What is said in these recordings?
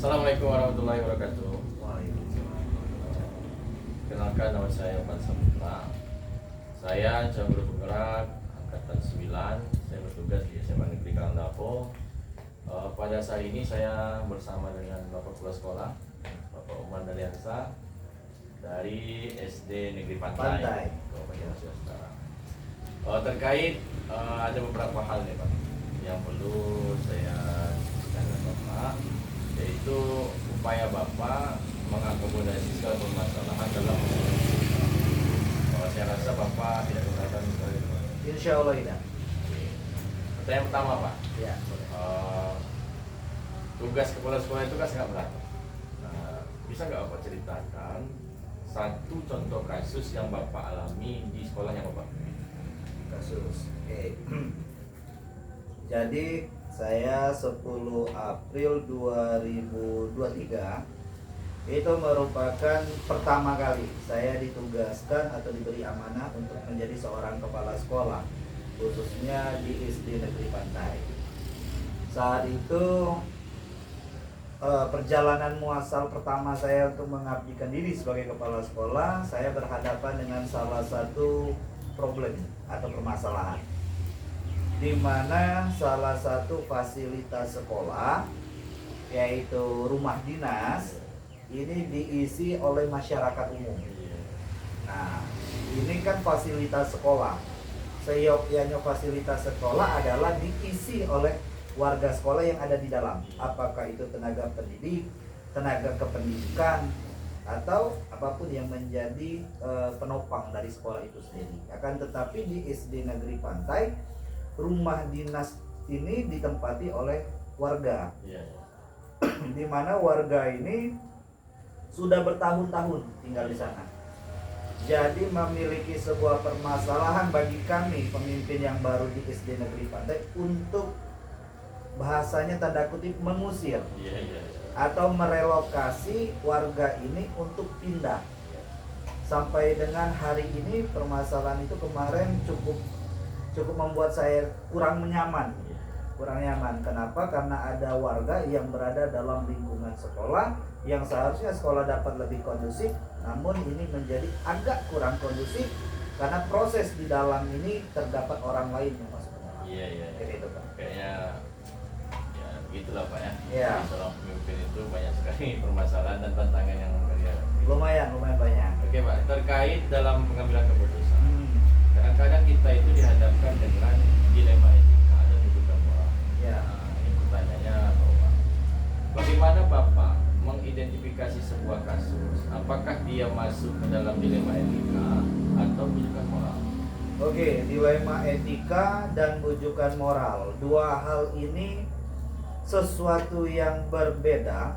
Assalamualaikum warahmatullahi wabarakatuh. Kenalkan, nama saya Pak Saputra. Saya cabur penggerak angkatan 9. Saya bertugas di SMA Negeri Kalandapo. Pada saat ini saya bersama dengan Bapak Kepala Sekolah, Bapak Umar Daliansa dari SD Negeri Pantai. Kabupaten Aceh Utara. Terkait ada beberapa hal nih Pak yang perlu saya diskusikan dengan Bapak, yaitu upaya Bapak mengakomodasi segala permasalahan dalam saya rasa Bapak tidak keberatan. Insya Allah tidak. Pertanyaan pertama Pak, Ya. Tugas kepala sekolah itu kan sangat berat. Bisa nggak Bapak ceritakan satu contoh kasus yang Bapak alami di sekolahnya Bapak? Kasus. Oke. Jadi saya 10 April 2023 itu merupakan pertama kali saya ditugaskan atau diberi amanah untuk menjadi seorang kepala sekolah, khususnya di SD Negeri Pantai. Saat itu perjalanan muasal pertama saya untuk mengabdikan diri sebagai kepala sekolah, saya berhadapan dengan salah satu problem atau permasalahan, di mana salah satu fasilitas sekolah, yaitu rumah dinas, ini diisi oleh masyarakat umum. Nah, ini kan fasilitas sekolah. Seyogyanya fasilitas sekolah adalah diisi oleh warga sekolah yang ada di dalam. Apakah itu tenaga pendidik, tenaga kependidikan, atau apapun yang menjadi penopang dari sekolah itu sendiri. Akan tetapi di SD Negeri Pantai, rumah dinas ini ditempati oleh warga, di mana warga ini sudah bertahun-tahun tinggal di sana. Jadi memiliki sebuah permasalahan bagi kami pemimpin yang baru di SD Negeri Pantai untuk bahasanya tanda kutip mengusir atau merelokasi warga ini untuk pindah. Sampai dengan hari ini permasalahan itu kemarin cukup membuat saya kurang nyaman. Kenapa? Karena ada warga yang berada dalam lingkungan sekolah yang seharusnya sekolah dapat lebih kondusif, namun ini menjadi agak kurang kondusif karena proses di dalam ini terdapat orang lain yang masuk ke dalam. Gitu, Pak. Kayaknya ya begitulah Pak ya. Iya. Seorang pemimpin itu banyak sekali permasalahan dan tantangan yang dia. Lumayan banyak. Oke Pak, terkait dalam pengambilan keputusan. Kadang-kadang kita itu dihadapkan dengan dilema etika dan juga moral. Ya. Ini pertanyaannya Bapak, bagaimana Bapak mengidentifikasi sebuah kasus? Apakah dia masuk ke dalam dilema etika atau bujukan moral? Oke, dilema etika dan bujukan moral. Dua hal ini sesuatu yang berbeda,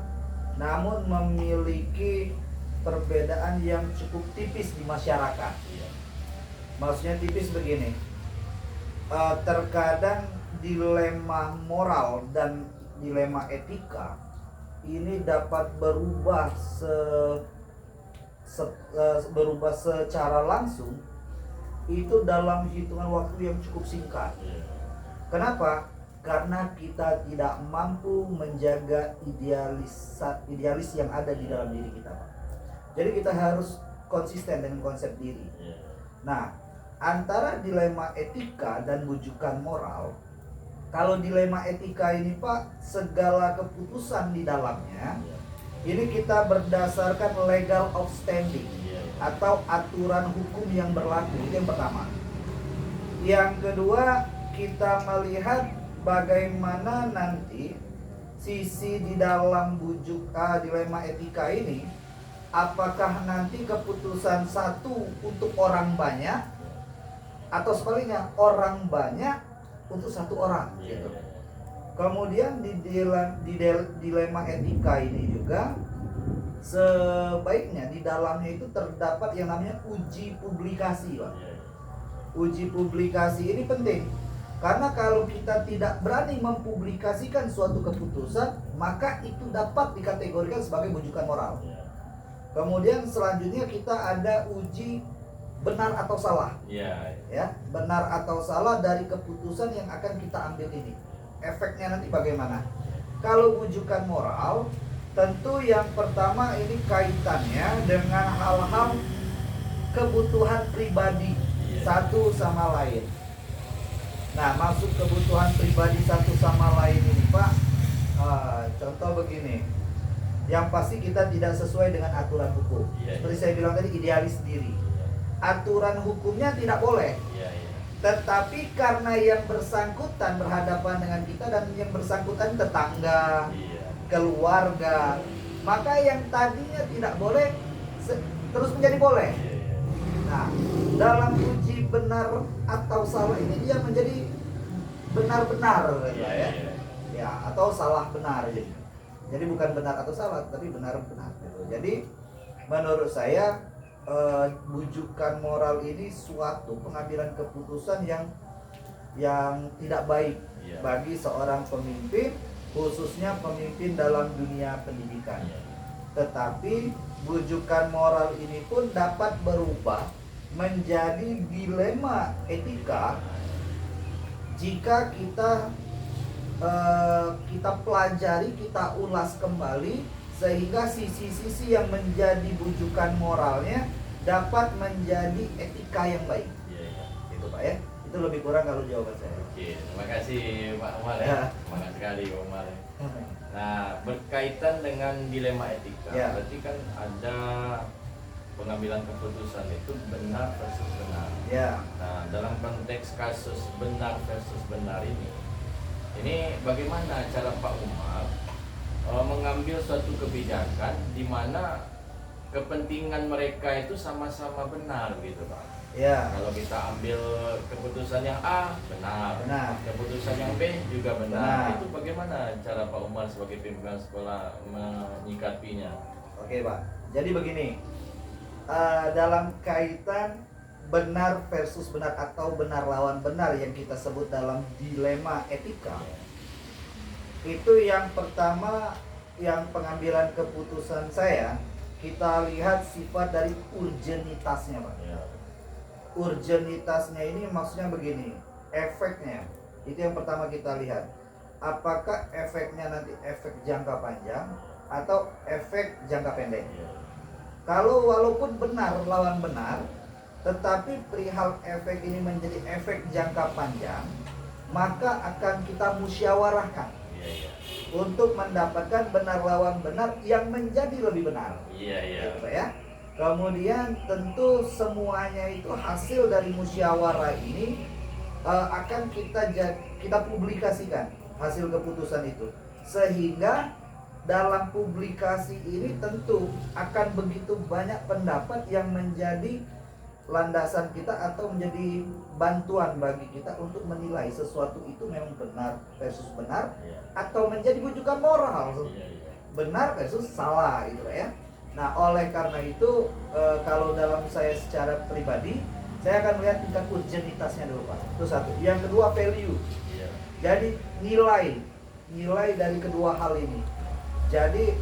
namun memiliki perbedaan yang cukup tipis di masyarakat. Maksudnya tipis begini, terkadang dilema moral dan dilema etika ini dapat berubah berubah secara langsung itu dalam hitungan waktu yang cukup singkat. Kenapa? Karena kita tidak mampu menjaga idealis yang ada di dalam diri kita. Jadi kita harus konsisten dengan konsep diri. Nah, antara dilema etika dan bujukan moral, kalau dilema etika ini Pak, segala keputusan di dalamnya ini kita berdasarkan legal outstanding atau aturan hukum yang berlaku. Itu yang pertama. Yang kedua, kita melihat bagaimana nanti sisi di dalam dilema etika ini, apakah nanti keputusan satu untuk orang banyak atau sebaliknya orang banyak untuk satu orang gitu. Kemudian di dilema etika ini juga sebaiknya di dalamnya itu terdapat yang namanya uji publikasi, Pak. Uji publikasi ini penting karena kalau kita tidak berani mempublikasikan suatu keputusan, maka itu dapat dikategorikan sebagai bujukan moral. Kemudian selanjutnya kita ada uji benar atau salah. Ya, benar atau salah dari keputusan yang akan kita ambil ini. Efeknya nanti bagaimana? Kalau bujukan moral Tentu yang pertama ini kaitannya dengan hal-hal kebutuhan pribadi satu sama lain. Nah, maksud kebutuhan pribadi satu sama lain ini Pak, contoh begini, yang pasti kita tidak sesuai dengan aturan hukum. Seperti saya bilang tadi, idealis sendiri. Aturan hukumnya tidak boleh. Tetapi karena yang bersangkutan berhadapan dengan kita dan yang bersangkutan tetangga, keluarga, maka yang tadinya tidak boleh terus menjadi boleh. Nah, dalam uji benar atau salah ini dia menjadi benar-benar, ya, atau salah benar. Jadi bukan benar atau salah, tapi benar-benar. Jadi menurut saya bujukan moral ini suatu pengambilan keputusan yang tidak baik bagi seorang pemimpin, khususnya pemimpin dalam dunia pendidikan. Tetapi bujukan moral ini pun dapat berubah menjadi dilema etika jika kita pelajari, kita ulas kembali, sehingga sisi-sisi yang menjadi bujukan moralnya dapat menjadi etika yang baik. Itu Pak ya. Itu lebih kurang kalau jawaban saya. Oke, terima kasih Pak Umar ya. Semangat sekali Pak Umar. Nah, berkaitan dengan dilema etika, berarti kan ada pengambilan keputusan itu benar versus benar. Nah, dalam konteks kasus benar versus benar ini bagaimana cara Pak Umar mengambil suatu kebijakan di mana kepentingan mereka itu sama-sama benar gitu Pak. Kalau kita ambil keputusan yang A benar, keputusan yang B juga benar. Itu bagaimana cara Pak Umar sebagai pimpinan sekolah menyikapinya? Oke Pak, jadi begini, dalam kaitan benar versus benar atau benar lawan benar yang kita sebut dalam dilema etika, itu yang pertama, yang pengambilan keputusan saya, kita lihat sifat dari urgenitasnya Pak. Urgenitasnya ini maksudnya begini, efeknya itu yang pertama kita lihat, apakah efeknya nanti efek jangka panjang atau efek jangka pendek. Kalau walaupun benar lawan benar, tetapi perihal efek ini menjadi efek jangka panjang, maka akan kita musyawarahkan untuk mendapatkan benar lawan benar yang menjadi lebih benar. Gitu ya. Kemudian tentu semuanya itu hasil dari musyawarah ini akan kita publikasikan hasil keputusan itu, sehingga dalam publikasi ini tentu akan begitu banyak pendapat yang menjadi landasan kita atau menjadi bantuan bagi kita untuk menilai sesuatu itu memang benar versus benar atau menjadi bujukan moral benar versus salah gitu ya. Nah, oleh karena itu kalau dalam saya secara pribadi, saya akan melihat tingkat urgenitasnya dulu Pak. Itu satu. Yang kedua value. Jadi nilai dari kedua hal ini. Jadi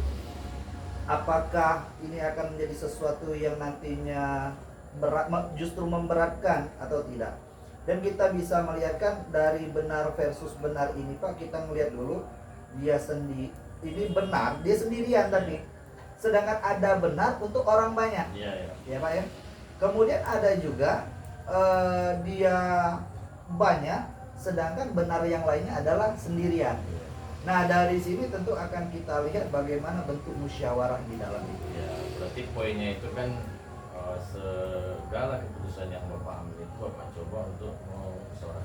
apakah ini akan menjadi sesuatu yang nantinya justru memberatkan atau tidak? Dan kita bisa melihatkan dari benar versus benar ini Pak, kita melihat dulu dia sendiri, ini benar, dia sendirian tadi. Sedangkan ada benar untuk orang banyak. Ya Pak ya. Kemudian ada juga dia banyak, sedangkan benar yang lainnya adalah sendirian. Nah, dari sini tentu akan kita lihat bagaimana bentuk musyawarah di dalam itu. Berarti poinnya itu kan segala keputusan yang Bapak ambil itu Bapak coba untuk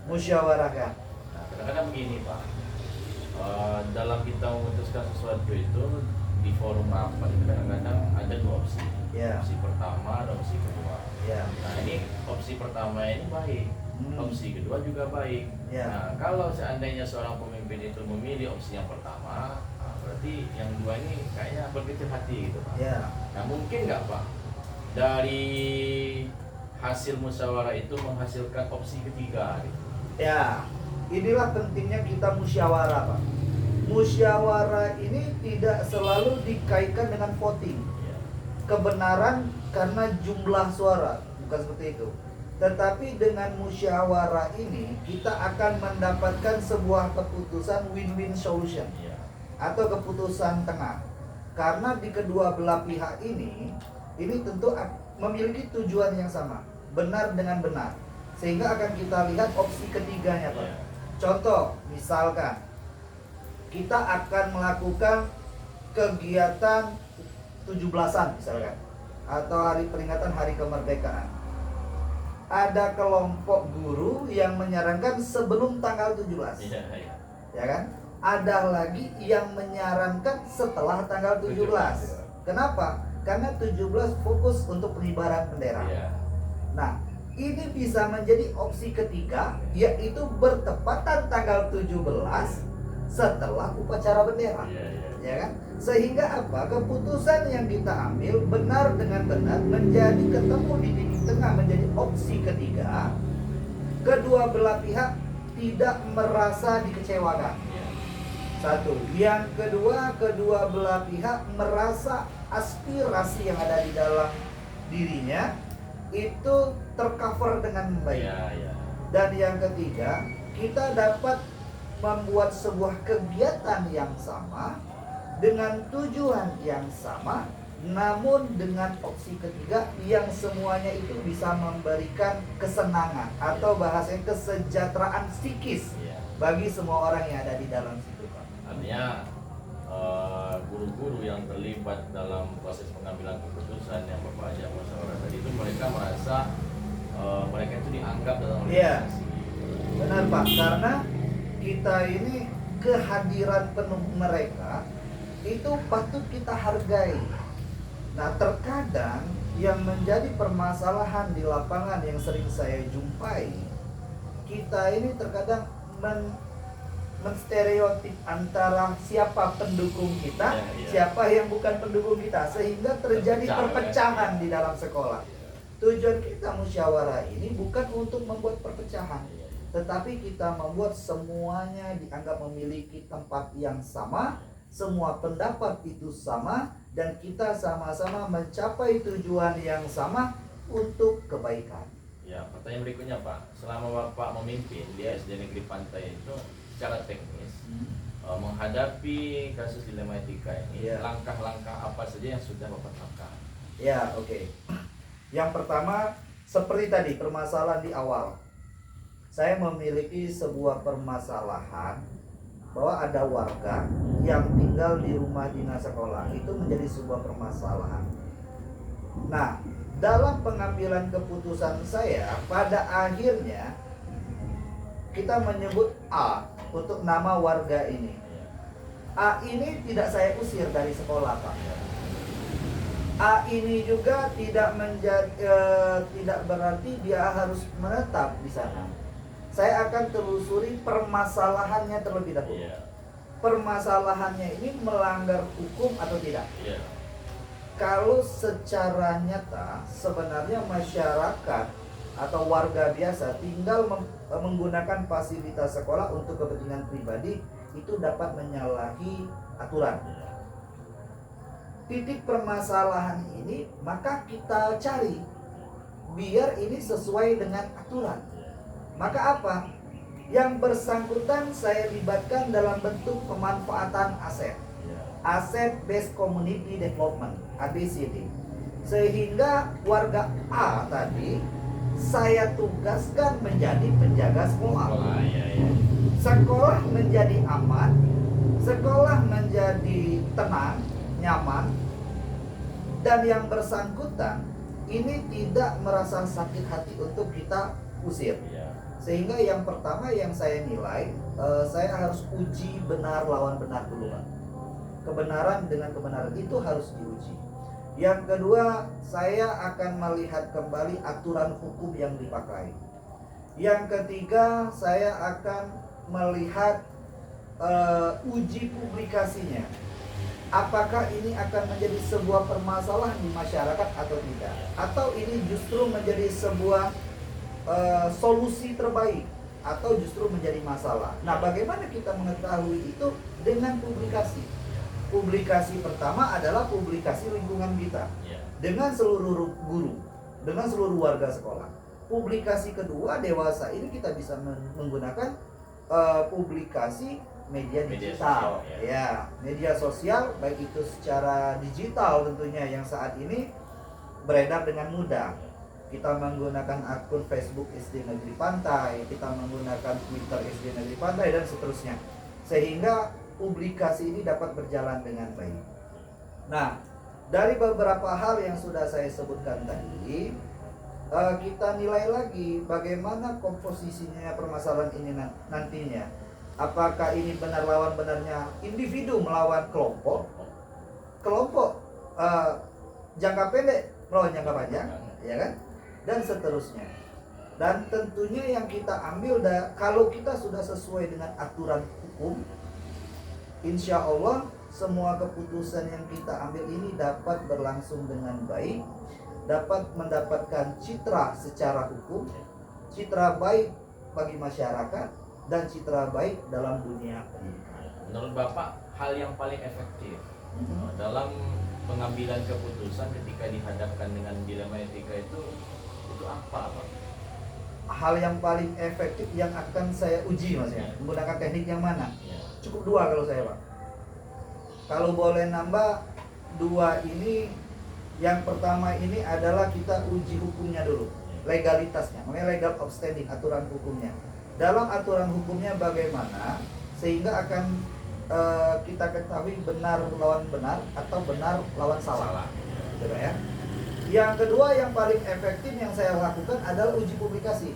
musyawarahkan. Nah, kadang-kadang begini Pak, dalam kita memutuskan sesuatu itu di forum rapat itu kadang-kadang ada dua opsi. Opsi pertama dan opsi kedua. Nah, ini opsi pertama ini baik, opsi kedua juga baik. Nah, kalau seandainya seorang pemimpin itu memilih opsi yang pertama, berarti yang dua ini kayaknya berkecil hati gitu Pak. Nah, mungkin nggak Pak dari hasil musyawarah itu menghasilkan opsi ketiga gitu? Inilah pentingnya kita musyawarah Pak. Musyawarah ini tidak selalu dikaitkan dengan voting, kebenaran karena jumlah suara, bukan seperti itu. Tetapi dengan musyawarah ini kita akan mendapatkan sebuah keputusan win-win solution atau keputusan tengah. Karena di kedua belah pihak ini tentu memiliki tujuan yang sama, benar dengan benar. Sehingga akan kita lihat opsi ketiganya, Pak. Iya. Contoh, misalkan kita akan melakukan kegiatan 17-an misalkan, atau peringatan hari kemerdekaan. Ada kelompok guru yang menyarankan sebelum tanggal 17. Iya, iya. Ya kan? Ada lagi yang menyarankan setelah tanggal 17. Kenapa? Karena 17 fokus untuk pengibaran bendera. Iya. Nah, ini bisa menjadi opsi ketiga, yaitu bertepatan tanggal 17 setelah upacara bendera. Iya, iya. Ya kan? Sehingga apa? Keputusan yang kita ambil benar dengan benar menjadi ketemu di titik tengah, menjadi opsi ketiga. Kedua belah pihak tidak merasa dikecewakan. Iya. Satu. Yang kedua, kedua belah pihak merasa aspirasi yang ada di dalam dirinya itu tercover dengan baik. Iya, iya. Dan yang ketiga, kita dapat membuat sebuah kegiatan yang sama dengan tujuan yang sama, namun dengan opsi ketiga yang semuanya itu bisa memberikan kesenangan atau bahasanya kesejahteraan psikis Iya. bagi semua orang yang ada di dalam situ, Pak. Artinya guru-guru yang terlibat dalam proses pengambilan keputusan yang Bapak ajak musyawarah tadi itu mereka merasa mereka itu dianggap dalam Iya. organisasi. Benar, Pak, karena kita ini kehadiran penuh mereka itu patut kita hargai. Nah, terkadang yang menjadi permasalahan di lapangan yang sering saya jumpai, kita ini terkadang menstereotip antara siapa pendukung kita, Iya, iya. siapa yang bukan pendukung kita, sehingga terjadi Terpecah, perpecahan ya. di dalam sekolah. Tujuan kita musyawarah ini bukan untuk membuat perpecahan, Iya. tetapi kita membuat semuanya dianggap memiliki tempat yang sama, semua pendapat itu sama, dan kita sama-sama mencapai tujuan yang sama untuk kebaikan. Ya, pertanyaan berikutnya Pak, selama Bapak memimpin di SD Negeri Pantai itu secara teknis menghadapi kasus dilema etika ini, Iya. langkah-langkah apa saja yang sudah Bapak lakukan? Ya, oke. Yang pertama, seperti tadi permasalahan di awal. Saya memiliki sebuah permasalahan bahwa ada warga yang tinggal di rumah dinas sekolah. Itu menjadi sebuah permasalahan. Nah, dalam pengambilan keputusan saya, pada akhirnya kita menyebut A untuk nama warga ini. A ini tidak saya usir dari sekolah, Pak. A ini juga tidak berarti dia harus menetap di sana. Saya akan telusuri permasalahannya terlebih dahulu. Iya. Permasalahannya ini melanggar hukum atau tidak? Iya. Kalau secara nyata sebenarnya masyarakat atau warga biasa tinggal menggunakan fasilitas sekolah untuk kepentingan pribadi, itu dapat menyalahi aturan. Titik permasalahan ini maka kita cari biar ini sesuai dengan aturan. Maka apa? Yang bersangkutan saya libatkan dalam bentuk pemanfaatan aset. Asset Based Community Development, ABCD. Sehingga warga A tadi saya tugaskan menjadi penjaga sekolah. Iya, iya. Sekolah menjadi aman, sekolah menjadi tenang, nyaman, dan yang bersangkutan ini tidak merasa sakit hati untuk kita usir. Iya. Sehingga yang pertama yang saya nilai, saya harus uji benar lawan benar dulu, Pak. Kebenaran dengan kebenaran itu harus diuji. Yang kedua, saya akan melihat kembali aturan hukum yang dipakai. Yang ketiga, saya akan melihat uji publikasinya. Apakah ini akan menjadi sebuah permasalahan di masyarakat atau tidak? Atau ini justru menjadi sebuah solusi terbaik, atau justru menjadi masalah. Nah, bagaimana kita mengetahui itu? Dengan publikasi. Publikasi pertama adalah publikasi lingkungan kita dengan seluruh guru, dengan seluruh warga sekolah. Publikasi kedua dewasa ini kita bisa menggunakan publikasi media Media digital. sosial, Ya, media sosial baik itu secara digital tentunya yang saat ini beredar dengan mudah. Kita menggunakan akun Facebook SD Negeri Pantai, kita menggunakan Twitter SD Negeri Pantai dan seterusnya. Sehingga publikasi ini dapat berjalan dengan baik. Nah, dari beberapa hal yang sudah saya sebutkan tadi, kita nilai lagi bagaimana komposisinya permasalahan ini nantinya. Apakah ini benar lawan benarnya individu melawan kelompok, kelompok jangka pendek melawan jangka panjang, ya kan? Dan seterusnya. Dan tentunya yang kita ambil kalau kita sudah sesuai dengan aturan hukum, insya Allah semua keputusan yang kita ambil ini dapat berlangsung dengan baik, dapat mendapatkan citra secara hukum, citra baik bagi masyarakat, dan citra baik dalam dunia pendidikan. Menurut Bapak, hal yang paling efektif dalam pengambilan keputusan ketika dihadapkan dengan dilema etika itu apa, Pak? Hal yang paling efektif yang akan saya uji, Mas ya, menggunakan teknik yang mana? Ya. Cukup 2 kalau saya, Pak. Kalau boleh nambah 2 ini, yang pertama ini adalah kita uji hukumnya dulu, legalitasnya, namanya legal of standing, aturan hukumnya. Dalam aturan hukumnya bagaimana sehingga akan kita ketahui benar lawan benar atau benar lawan salah. Gitu ya. Yang kedua yang paling efektif yang saya lakukan adalah uji publikasi.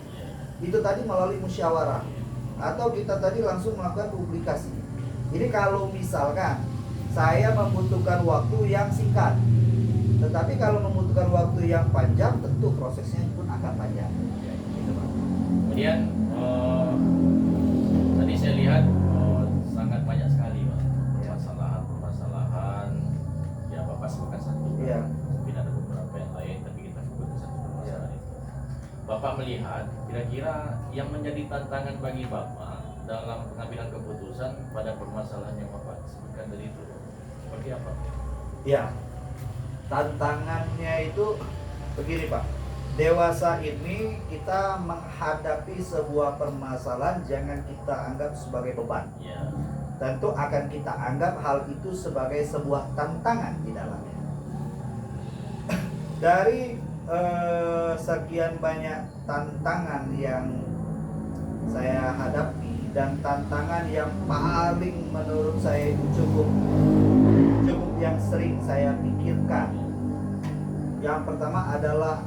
Itu tadi melalui musyawarah atau kita tadi langsung melakukan publikasi. Jadi kalau misalkan saya membutuhkan waktu yang singkat, tetapi kalau membutuhkan waktu yang panjang, tentu prosesnya pun akan panjang. Gitu, Pak. Kemudian tadi saya lihat sangat banyak sekali, Pak, permasalahan. Ya, Bapak sebutkan satu. Iya. Mungkin ada beberapa yang lain, tapi kita fokus ke satu permasalahan itu. Bapak melihat kira-kira yang menjadi tantangan bagi Bapak dalam pengambilan keputusan pada permasalahan yang Bapak sebutkan tadi itu seperti apa? Ya, tantangannya itu begini, Pak. Dewasa ini kita menghadapi sebuah permasalahan jangan kita anggap sebagai beban. Ya. Tentu akan kita anggap hal itu sebagai sebuah tantangan di dalamnya. Dari sekian banyak tantangan yang saya hadapi dan tantangan yang paling menurut saya itu cukup yang sering saya pikirkan. Yang pertama adalah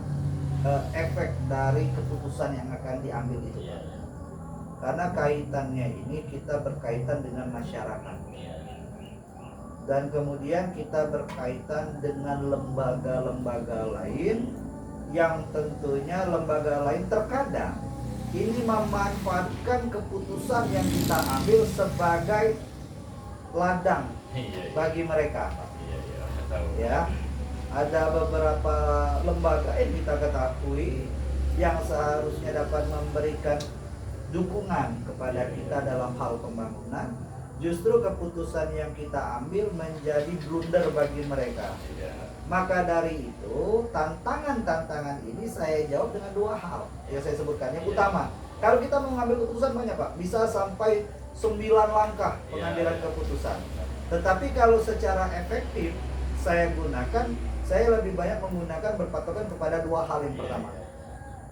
efek dari keputusan yang akan diambil itu. Ya. Karena kaitannya ini kita berkaitan dengan masyarakat. Dan kemudian kita berkaitan dengan lembaga-lembaga lain yang tentunya lembaga lain terkadang ini memanfaatkan keputusan yang kita ambil sebagai ladang bagi mereka. Ya, ada beberapa lembaga yang kita ketahui yang seharusnya dapat memberikan dukungan kepada kita dalam hal pembangunan, justru keputusan yang kita ambil menjadi blunder bagi mereka. Maka dari itu tantangan-tantangan ini saya jawab dengan 2 hal yang saya sebutkan. Yang utama, kalau kita mengambil keputusan banyak, Pak, bisa sampai 9 langkah pengambilan keputusan. Tetapi kalau secara efektif saya lebih banyak menggunakan berpatokan kepada 2 hal. Yang pertama,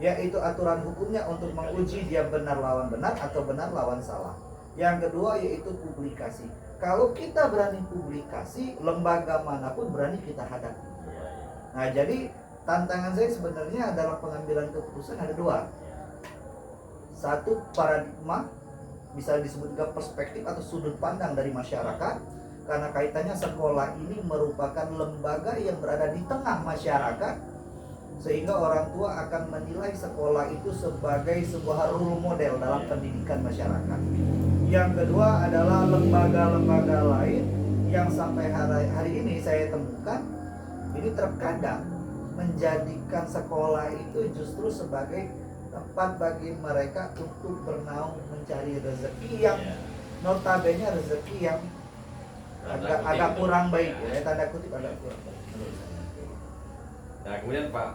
yaitu aturan hukumnya untuk menguji dia benar lawan benar atau benar lawan salah. Yang kedua yaitu publikasi. Kalau kita berani publikasi, lembaga manapun berani kita hadapi. Nah, jadi tantangan saya sebenarnya dalam pengambilan keputusan ada 2. Satu, paradigma, bisa disebut juga perspektif atau sudut pandang dari masyarakat. Karena kaitannya sekolah ini merupakan lembaga yang berada di tengah masyarakat, sehingga orang tua akan menilai sekolah itu sebagai sebuah role model dalam pendidikan masyarakat. Yang kedua adalah lembaga-lembaga lain yang sampai hari ini saya temukan ini terkadang menjadikan sekolah itu justru sebagai tempat bagi mereka untuk bernaung mencari rezeki yang notabene rezeki yang agak kurang baik, ya, tanda kutip agak kurang baik. Nah, kemudian Pak,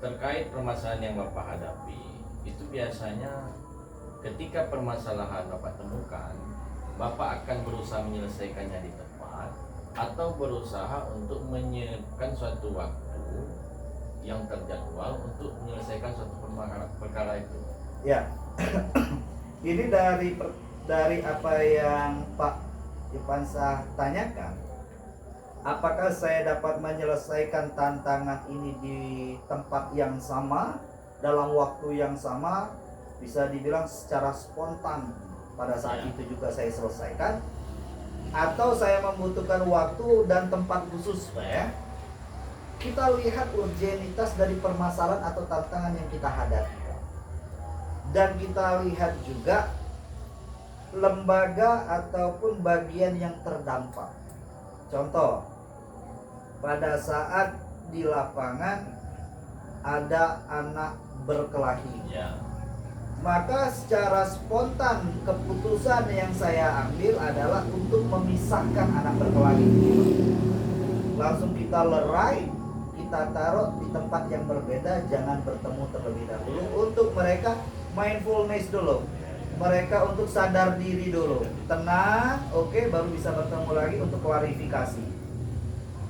terkait permasalahan yang Bapak hadapi, itu biasanya ketika permasalahan Bapak temukan, Bapak akan berusaha menyelesaikannya di tempat atau berusaha untuk menyiapkan suatu waktu yang terjadwal untuk menyelesaikan suatu perkara itu. Ya, ini dari apa yang Pak Irfansah tanyakan, apakah saya dapat menyelesaikan tantangan ini di tempat yang sama, dalam waktu yang sama, bisa dibilang secara spontan pada saat itu juga saya selesaikan, atau saya membutuhkan waktu dan tempat khusus, Pak ya. Kita lihat urgenitas dari permasalahan atau tantangan yang kita hadapi, dan kita lihat juga lembaga ataupun bagian yang terdampak. Contoh, pada saat di lapangan ada anak berkelahi, maka secara spontan keputusan yang saya ambil adalah untuk memisahkan anak berkelahi. Langsung kita lerai, kita taruh di tempat yang berbeda, jangan bertemu terlebih dahulu, untuk mereka mindfulness dulu, mereka untuk sadar diri dulu, tenang, oke, baru bisa bertemu lagi untuk klarifikasi.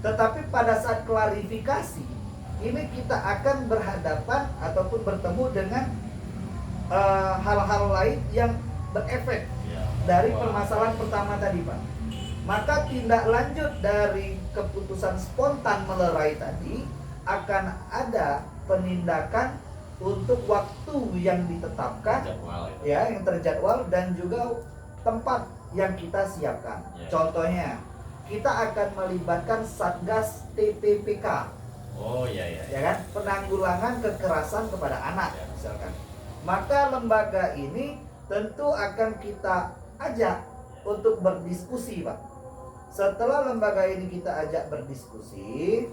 Tetapi pada saat klarifikasi ini kita akan berhadapan ataupun bertemu dengan hal-hal lain yang berefek dari permasalahan pertama tadi, Pak. Maka tindak lanjut dari keputusan spontan melerai tadi akan ada penindakan untuk waktu yang ditetapkan, yang terjadwal, dan juga tempat yang kita siapkan. Contohnya, kita akan melibatkan Satgas TPPK. Ya kan? Penanggulangan kekerasan kepada anak, misalkan. Maka lembaga ini tentu akan kita ajak untuk berdiskusi, Pak. Setelah lembaga ini kita ajak berdiskusi,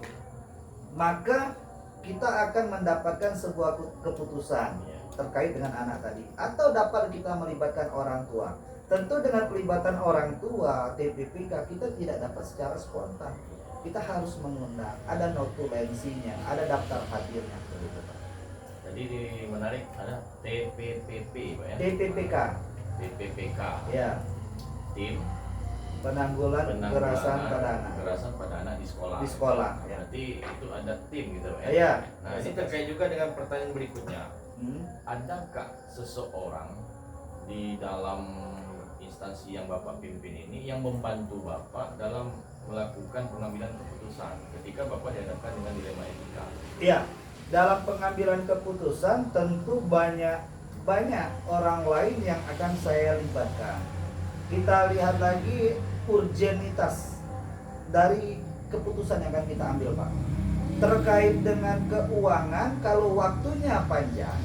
maka kita akan mendapatkan sebuah keputusan terkait dengan anak tadi, atau dapat kita melibatkan orang tua. Tentu dengan pelibatan orang tua TPPK kita tidak dapat secara spontan. Kita harus mengundang, ada notulensinya, ada daftar hadirnya. Jadi menarik, ada TPPP, Pak ya? TPPK. Ya. Tim penanggulangan kekerasan pada anak di sekolah. Di sekolah. Berarti itu ada tim gitu, Pak ya? Iya. Nah, ini terkait juga dengan pertanyaan berikutnya. Adakah seseorang di dalam instansi yang Bapak pimpin ini yang membantu Bapak dalam melakukan pengambilan keputusan ketika Bapak dihadapkan dengan dilema etika? Iya, dalam pengambilan keputusan tentu banyak orang lain yang akan saya libatkan. Kita lihat lagi urgenitas dari keputusan yang akan kita ambil, Pak. Terkait dengan keuangan, kalau waktunya panjang,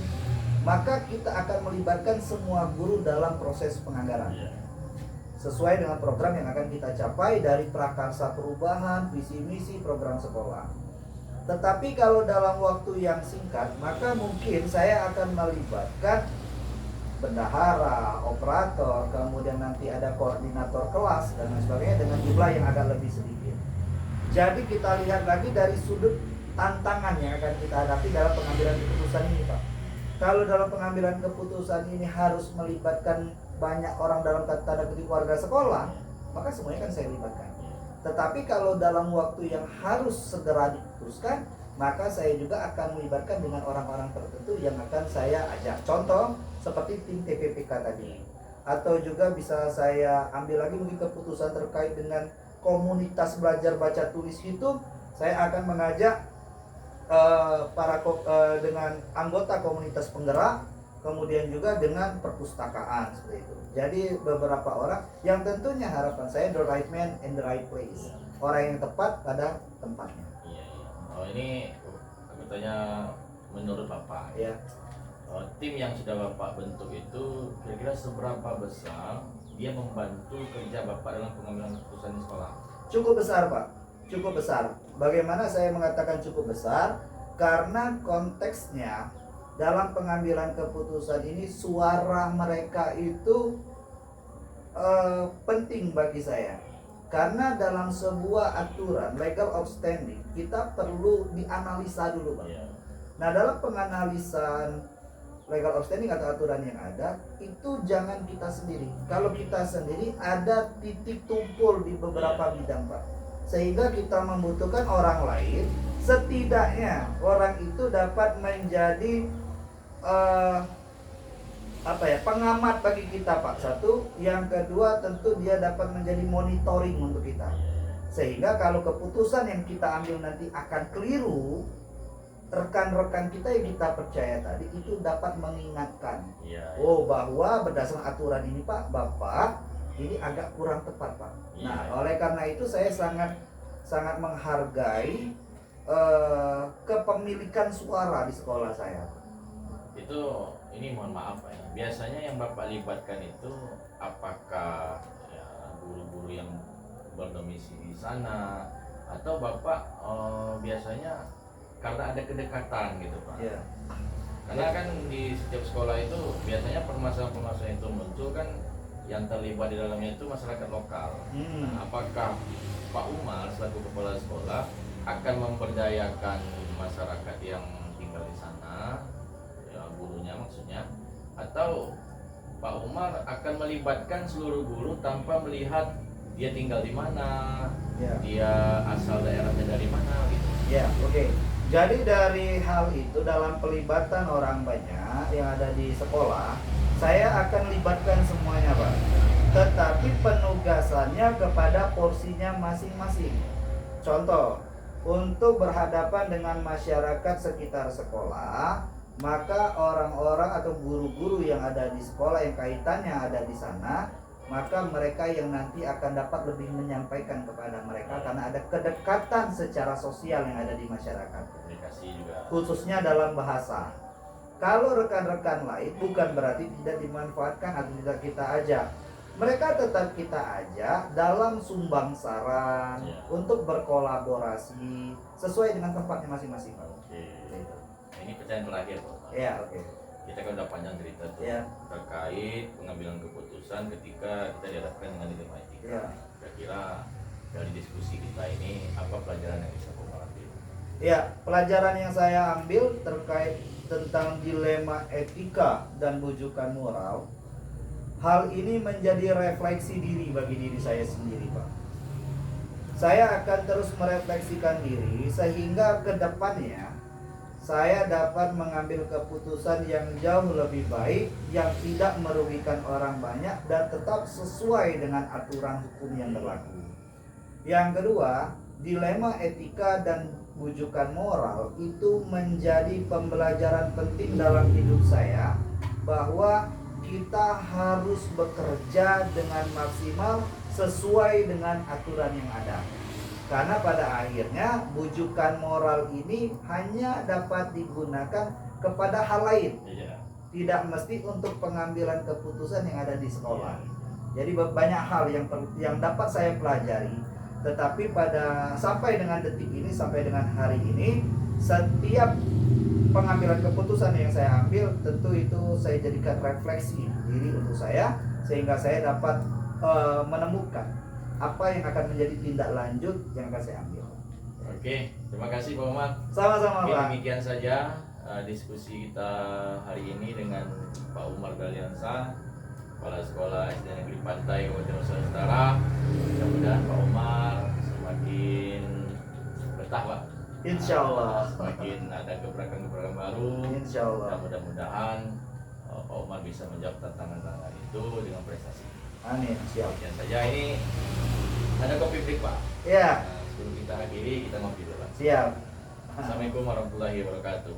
maka kita akan melibatkan semua guru dalam proses penganggaran. Sesuai dengan program yang akan kita capai dari prakarsa perubahan, visi misi, program sekolah. Tetapi kalau dalam waktu yang singkat, maka mungkin saya akan melibatkan bendahara, operator, kemudian nanti ada koordinator kelas dan lain sebagainya dengan jumlah yang agak lebih sedikit. Jadi kita lihat lagi dari sudut tantangan yang akan kita hadapi dalam pengambilan keputusan ini, Pak. Kalau dalam pengambilan keputusan ini harus melibatkan banyak orang dalam tanda kutip warga sekolah, maka semuanya kan saya libatkan. Tetapi kalau dalam waktu yang harus segera diputuskan, maka saya juga akan melibatkan dengan orang-orang tertentu yang akan saya ajak. Contoh seperti tim TPPK tadi, atau juga bisa saya ambil lagi mungkin keputusan terkait dengan komunitas belajar baca tulis itu. Saya akan mengajak dengan anggota komunitas penggerak, kemudian juga dengan perpustakaan seperti itu. Jadi beberapa orang yang tentunya harapan saya the right man in the right place, orang yang tepat pada tempatnya. Oh, ini aku tanya menurut Bapak ya. Tim yang sudah Bapak bentuk itu kira-kira seberapa besar dia membantu kerja Bapak dalam pengambilan keputusan di sekolah? Cukup besar, Pak. Cukup besar. Bagaimana saya mengatakan cukup besar? Karena konteksnya dalam pengambilan keputusan ini suara mereka itu penting bagi saya. Karena dalam sebuah aturan legal outstanding kita perlu dianalisa dulu, Pak. Nah, dalam penganalisan legal outstanding atau aturan yang ada itu jangan kita sendiri. Kalau kita sendiri ada titik tumpul di beberapa bidang, Pak. Sehingga kita membutuhkan orang lain, setidaknya orang itu dapat menjadi pengamat bagi kita, Pak. Satu, yang kedua tentu dia dapat menjadi monitoring untuk kita. Sehingga kalau keputusan yang kita ambil nanti akan keliru, rekan-rekan kita yang kita percaya tadi itu dapat mengingatkan, bahwa berdasarkan aturan ini, Pak, Bapak, ini agak kurang tepat, Pak. Nah, oleh karena itu saya sangat menghargai kepemilikan suara di sekolah saya. Itu ini mohon maaf Pak ya. Biasanya yang Bapak libatkan itu apakah ya guru-guru yang berdomisili di sana atau Bapak biasanya karena ada kedekatan gitu Pak? Ya. Karena kan di setiap sekolah itu biasanya permasalahan-permasalahan itu muncul kan yang terlibat di dalamnya itu masyarakat lokal. Nah, apakah Pak Umar selaku kepala sekolah akan memberdayakan masyarakat yang tinggal di sana, ya gurunya maksudnya, atau Pak Umar akan melibatkan seluruh guru tanpa melihat dia tinggal di mana, dia asal daerahnya dari mana gitu? Ya, oke. Jadi dari hal itu dalam pelibatan orang banyak yang ada di sekolah, saya akan libatkan semuanya, Pak. Tetapi penugasannya kepada porsinya masing-masing. Contoh, untuk berhadapan dengan masyarakat sekitar sekolah, maka orang-orang atau guru-guru yang ada di sekolah yang kaitannya ada di sana, maka mereka yang nanti akan dapat lebih menyampaikan kepada mereka karena ada kedekatan secara sosial yang ada di masyarakat. Komunikasi juga. Khususnya dalam bahasa. Kalau rekan-rekan lain bukan berarti tidak dimanfaatkan atau tidak kita ajak. Mereka tetap kita ajak dalam sumbang saran untuk berkolaborasi sesuai dengan tempatnya masing-masing. Oke. Nah, ini pertanyaan terakhir Pak. Ya, oke. Kita kan udah panjang cerita tuh terkait pengambilan keputusan ketika kita dihadapkan dengan dilema etika. Kira-kira dari diskusi kita ini apa pelajaran yang bisa Bapak ambil? Ya, pelajaran yang saya ambil terkait tentang dilema etika dan bujukan moral. Hal ini menjadi refleksi diri bagi diri saya sendiri, Pak. Saya akan terus merefleksikan diri sehingga ke depannya saya dapat mengambil keputusan yang jauh lebih baik, yang tidak merugikan orang banyak dan tetap sesuai dengan aturan hukum yang berlaku. Yang kedua, dilema etika dan bujukan moral itu menjadi pembelajaran penting dalam hidup saya, bahwa kita harus bekerja dengan maksimal sesuai dengan aturan yang ada. Karena pada akhirnya bujukan moral ini hanya dapat digunakan kepada hal lain, tidak mesti untuk pengambilan keputusan yang ada di sekolah. Jadi banyak hal yang dapat saya pelajari. Tetapi sampai dengan detik ini, sampai dengan hari ini, setiap pengambilan keputusan yang saya ambil tentu itu saya jadikan refleksi diri untuk saya, sehingga saya dapat menemukan apa yang akan menjadi tindak lanjut yang akan saya ambil. Oke, terima kasih Pak Umar. Sama-sama Pak. Demikian saja diskusi kita hari ini dengan Pak Umar Daliansa, Kepala Sekolah SD Negeri Pantai Kabupaten Nusa Tenggara. Mudah-mudahan Pak Umar semakin betah Pak. Insya Allah. Semakin ada gebrakan-gebrakan baru. Insya Allah. Dan mudah-mudahan Pak Umar bisa menjawab tantangan-tantangan itu dengan prestasi. Amin. Siap. Demikian saja, ini ada kopi break Pak. Ya. Sebelum kita akhiri, kita ngopi dulu Pak. Siap. Assalamualaikum warahmatullahi wabarakatuh.